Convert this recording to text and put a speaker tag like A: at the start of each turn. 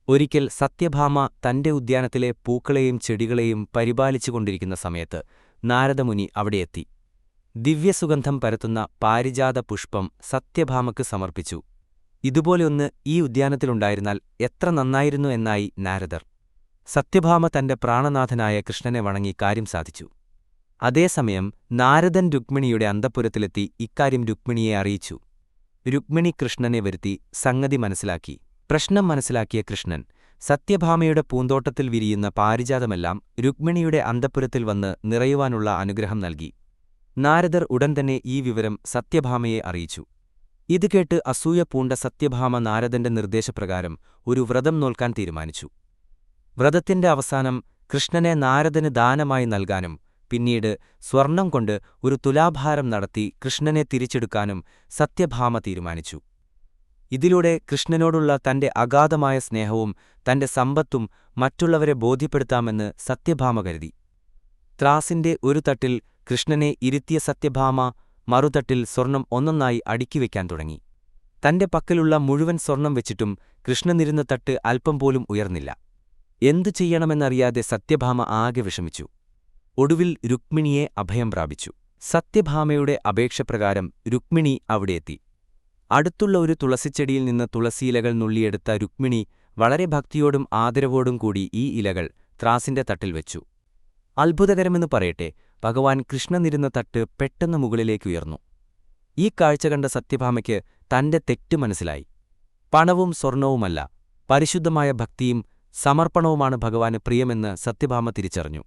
A: ഒരിക്കൽ സത്യഭാമ തന്റെ ഉദ്യാനത്തിലെ പൂക്കളെയും ചെടികളെയും പരിപാലിച്ചുകൊണ്ടിരിക്കുന്ന സമയത്ത് നാരദമുനി അവിടെയെത്തി. ദിവ്യസുഗന്ധം പരത്തുന്ന പാരിജാത പുഷ്പം സത്യഭാമയ്ക്ക് സമർപ്പിച്ചു. ഇതുപോലെയൊന്ന് ഈ ഉദ്യാനത്തിലുണ്ടായിരുന്നാൽ എത്ര നന്നായിരുന്നു എന്നായി നാരദർ. സത്യഭാമ തന്റെ പ്രാണനാഥനായ കൃഷ്ണനെ വണങ്ങി കാര്യം സാധിച്ചു. അതേസമയം നാരദൻ രുക്മിണിയുടെ അന്തഃപുരത്തിലെത്തി ഇക്കാര്യം രുക്മിണിയെ അറിയിച്ചു. രുക്മിണി കൃഷ്ണനെ വരുത്തി സംഗതി മനസ്സിലാക്കി. പ്രശ്നം മനസ്സിലാക്കിയ കൃഷ്ണൻ സത്യഭാമയുടെ പൂന്തോട്ടത്തിൽ വിരിയുന്ന പാരിജാതമെല്ലാം രുക്മിണിയുടെ അന്തഃപുരത്തിൽ വന്ന് നിറയുവാനുള്ള അനുഗ്രഹം നൽകി. നാരദർ ഉടൻ തന്നെ ഈ വിവരം സത്യഭാമയെ അറിയിച്ചു. ഇത് കേട്ട് അസൂയ പൂണ്ട സത്യഭാമ നാരദന്റെ നിർദ്ദേശപ്രകാരം ഒരു വ്രതം നോൽക്കാൻ തീരുമാനിച്ചു. വ്രതത്തിന്റെ അവസാനം കൃഷ്ണനെ നാരദന് ദാനമായി നൽകാനും പിന്നീട് സ്വർണം കൊണ്ട് ഒരു തുലാഭാരം നടത്തി കൃഷ്ണനെ തിരിച്ചെടുക്കാനും സത്യഭാമ തീരുമാനിച്ചു. ഇതിലൂടെ കൃഷ്ണനോടുള്ള തന്റെ അഗാധമായ സ്നേഹവും തന്റെ സമ്പത്തും മറ്റുള്ളവരെ ബോധ്യപ്പെടുത്താമെന്ന് സത്യഭാമ കരുതി. ത്രാസിന്റെ ഒരു തട്ടിൽ കൃഷ്ണനെ ഇരുത്തിയ സത്യഭാമ മറുതട്ടിൽ സ്വർണം ഒന്നൊന്നായി അടുക്കിവെക്കാൻ തുടങ്ങി. തന്റെ പക്കലുള്ള മുഴുവൻ സ്വർണം വെച്ചിട്ടും കൃഷ്ണനിരുന്ന തട്ട് അല്പം പോലും ഉയർന്നില്ല. എന്തു ചെയ്യണമെന്നറിയാതെ സത്യഭാമ ആകെ വിഷമിച്ചു. ഒടുവിൽ രുക്മിണിയെ അഭയം പ്രാപിച്ചു. സത്യഭാമയുടെ അപേക്ഷപ്രകാരം രുക്മിണി അവിടെയെത്തി. അടുത്തുള്ള ഒരു തുളസിച്ചെടിയിൽ നിന്ന് തുളസിയിലകൾ നുള്ളിയെടുത്ത രുക്മിണി വളരെ ഭക്തിയോടും ആദരവോടും കൂടി ഈ ഇലകൾ ത്രാസിന്റെ തട്ടിൽ വെച്ചു. അത്ഭുതകരമെന്ന് പറയട്ടെ, ഭഗവാൻ കൃഷ്ണനിരുന്ന തട്ട് പെട്ടെന്ന് മുകളിലേക്കുയർന്നു. ഈ കാഴ്ച കണ്ട സത്യഭാമയ്ക്ക് തന്റെ തെറ്റ് മനസ്സിലായി. പണവും സ്വർണവുമല്ല, പരിശുദ്ധമായ ഭക്തിയും സമർപ്പണവുമാണ് ഭഗവാന് പ്രിയമെന്ന് സത്യഭാമ തിരിച്ചറിഞ്ഞു.